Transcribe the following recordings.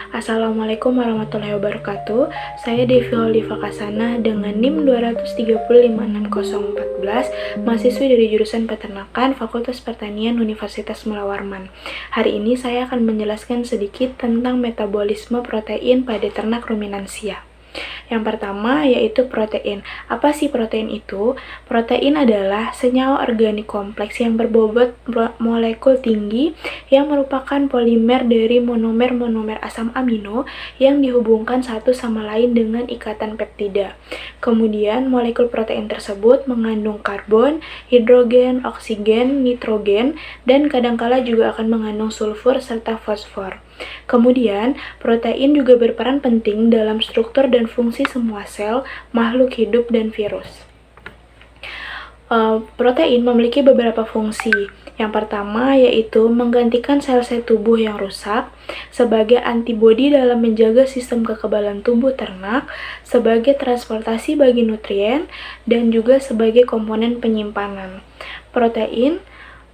Assalamualaikum warahmatullahi wabarakatuh. Saya Devi Oliva Kasana dengan NIM 2356014, mahasiswi dari jurusan Peternakan Fakultas Pertanian Universitas Mula Warman. Hari ini saya akan menjelaskan sedikit tentang metabolisme protein pada ternak ruminansia. Yang pertama yaitu protein. Apa sih protein itu? Protein adalah senyawa organik kompleks yang berbobot molekul tinggi yang merupakan polimer dari monomer-monomer asam amino yang dihubungkan satu sama lain dengan ikatan peptida. Kemudian molekul protein tersebut mengandung karbon, hidrogen, oksigen, nitrogen, dan kadangkala juga akan mengandung sulfur serta fosfor. Kemudian, protein juga berperan penting dalam struktur dan fungsi semua sel, makhluk hidup, dan virus. Protein memiliki beberapa fungsi. Yang pertama yaitu menggantikan sel-sel tubuh yang rusak, sebagai antibodi dalam menjaga sistem kekebalan tubuh ternak, sebagai transportasi bagi nutrien, dan juga sebagai komponen penyimpanan. Protein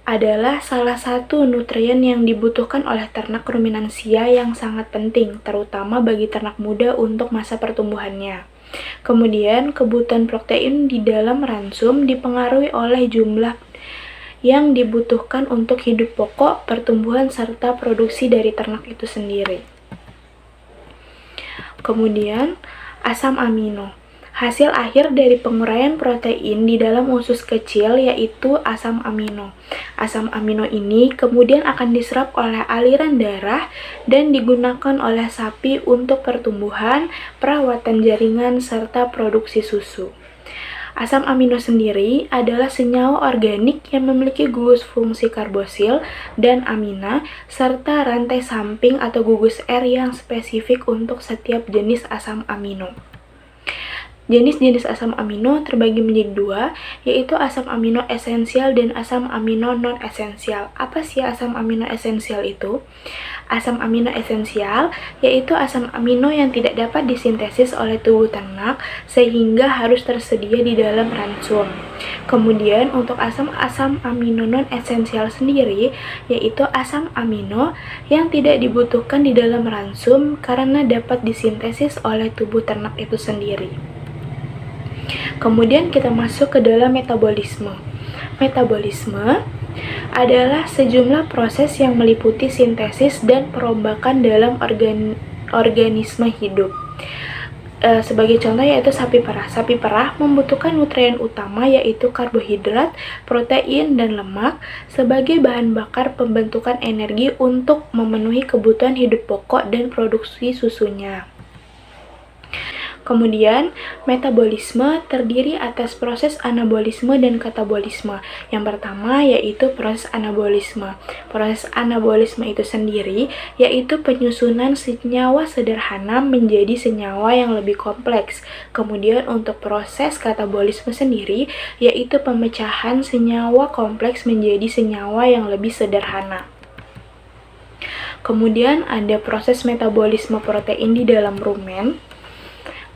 adalah salah satu nutrien yang dibutuhkan oleh ternak ruminansia yang sangat penting, terutama bagi ternak muda untuk masa pertumbuhannya. Kemudian, kebutuhan protein di dalam ransum dipengaruhi oleh jumlah yang dibutuhkan untuk hidup pokok, pertumbuhan, serta produksi dari ternak itu sendiri. Kemudian, asam amino. Hasil akhir dari penguraian protein di dalam usus kecil yaitu asam amino. Asam amino ini kemudian akan diserap oleh aliran darah dan digunakan oleh sapi untuk pertumbuhan, perawatan jaringan, serta produksi susu. Asam amino sendiri adalah senyawa organik yang memiliki gugus fungsi karbosil dan amina, serta rantai samping atau gugus R yang spesifik untuk setiap jenis asam amino. Jenis-jenis asam amino terbagi menjadi dua, yaitu asam amino esensial dan asam amino non-esensial. Apa sih asam amino esensial itu? Asam amino esensial yaitu asam amino yang tidak dapat disintesis oleh tubuh ternak sehingga harus tersedia di dalam ransum. Kemudian untuk asam amino non-esensial sendiri yaitu asam amino yang tidak dibutuhkan di dalam ransum karena dapat disintesis oleh tubuh ternak itu sendiri. Kemudian kita masuk ke dalam metabolisme. Metabolisme adalah sejumlah proses yang meliputi sintesis dan perombakan dalam organisme hidup. Sebagai contoh yaitu sapi perah. Sapi perah membutuhkan nutrien utama yaitu karbohidrat, protein, dan lemak sebagai bahan bakar pembentukan energi untuk memenuhi kebutuhan hidup pokok dan produksi susunya. Kemudian, metabolisme terdiri atas proses anabolisme dan katabolisme. Yang pertama yaitu proses anabolisme. Proses anabolisme itu sendiri yaitu penyusunan senyawa sederhana menjadi senyawa yang lebih kompleks. Kemudian untuk proses katabolisme sendiri yaitu pemecahan senyawa kompleks menjadi senyawa yang lebih sederhana. Kemudian ada proses metabolisme protein di dalam rumen.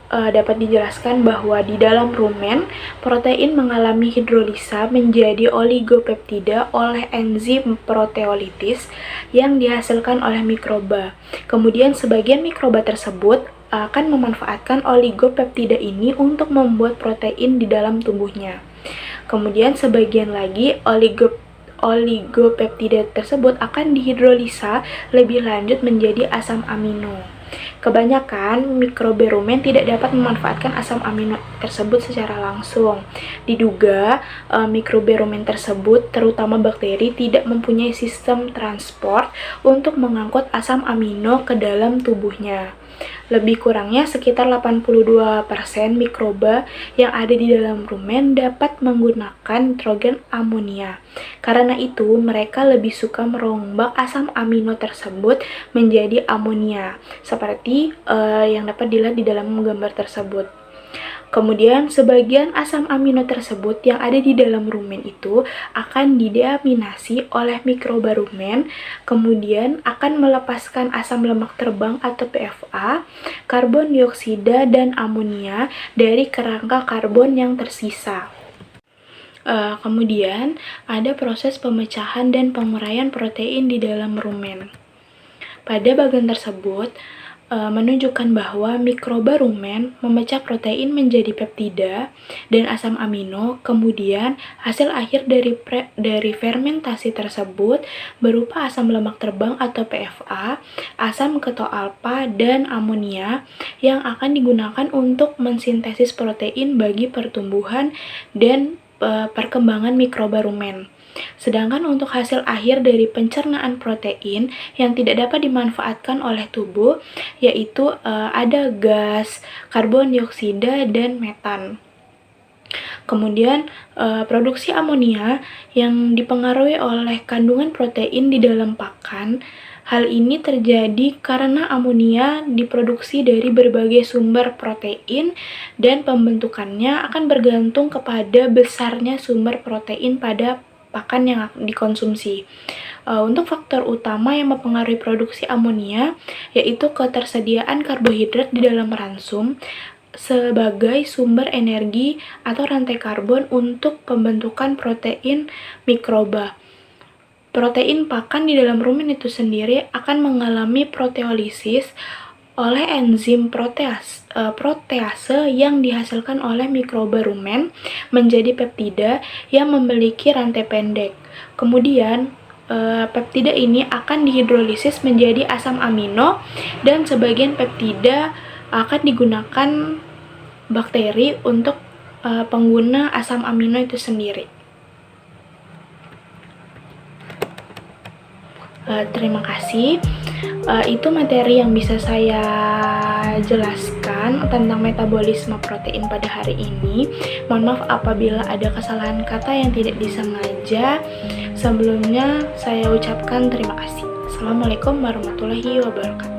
Dapat dijelaskan bahwa di dalam rumen, protein mengalami hidrolisa menjadi oligopeptida oleh enzim proteolitis yang dihasilkan oleh mikroba. Kemudian sebagian mikroba tersebut akan memanfaatkan oligopeptida ini untuk membuat protein di dalam tubuhnya. Kemudian sebagian lagi oligopeptida tersebut akan dihidrolisa lebih lanjut menjadi asam amino. Kebanyakan mikroba rumen tidak dapat memanfaatkan asam amino tersebut secara langsung. Diduga mikroba rumen tersebut, terutama bakteri, tidak mempunyai sistem transport untuk mengangkut asam amino ke dalam tubuhnya. Lebih kurangnya sekitar 82% mikroba yang ada di dalam rumen dapat menggunakan nitrogen amonia. Karena itu, mereka lebih suka merombak asam amino tersebut menjadi amonia, seperti yang dapat dilihat di dalam gambar tersebut. Kemudian, sebagian asam amino tersebut yang ada di dalam rumen itu akan dideaminasi oleh mikroba rumen, kemudian akan melepaskan asam lemak terbang atau PFA, karbon dioksida, dan amonia dari kerangka karbon yang tersisa. Kemudian, ada proses pemecahan dan penguraian protein di dalam rumen. Pada bagian tersebut, menunjukkan bahwa mikroba rumen memecah protein menjadi peptida dan asam amino. Kemudian hasil akhir dari fermentasi tersebut berupa asam lemak terbang atau PFA, asam ketoalfa, dan amonia yang akan digunakan untuk mensintesis protein bagi pertumbuhan dan perkembangan mikroba rumen. Sedangkan untuk hasil akhir dari pencernaan protein yang tidak dapat dimanfaatkan oleh tubuh, yaitu ada gas, karbon dioksida, dan metan. Kemudian produksi amonia yang dipengaruhi oleh kandungan protein di dalam pakan. Hal ini terjadi karena amonia diproduksi dari berbagai sumber protein dan pembentukannya akan bergantung kepada besarnya sumber protein pada pakan yang dikonsumsi. Untuk faktor utama yang mempengaruhi produksi amonia yaitu ketersediaan karbohidrat di dalam ransum sebagai sumber energi atau rantai karbon untuk pembentukan protein mikroba. Protein pakan di dalam rumen itu sendiri akan mengalami proteolisis oleh enzim protease yang dihasilkan oleh mikroba rumen menjadi peptida yang memiliki rantai pendek. Kemudian peptida ini akan dihidrolisis menjadi asam amino dan sebagian peptida akan digunakan bakteri untuk pengguna asam amino itu sendiri. Terima kasih. Itu materi yang bisa saya jelaskan tentang metabolisme protein pada hari ini. Mohon maaf apabila ada kesalahan kata yang tidak disengaja. Sebelumnya saya ucapkan terima kasih. Assalamualaikum warahmatullahi wabarakatuh.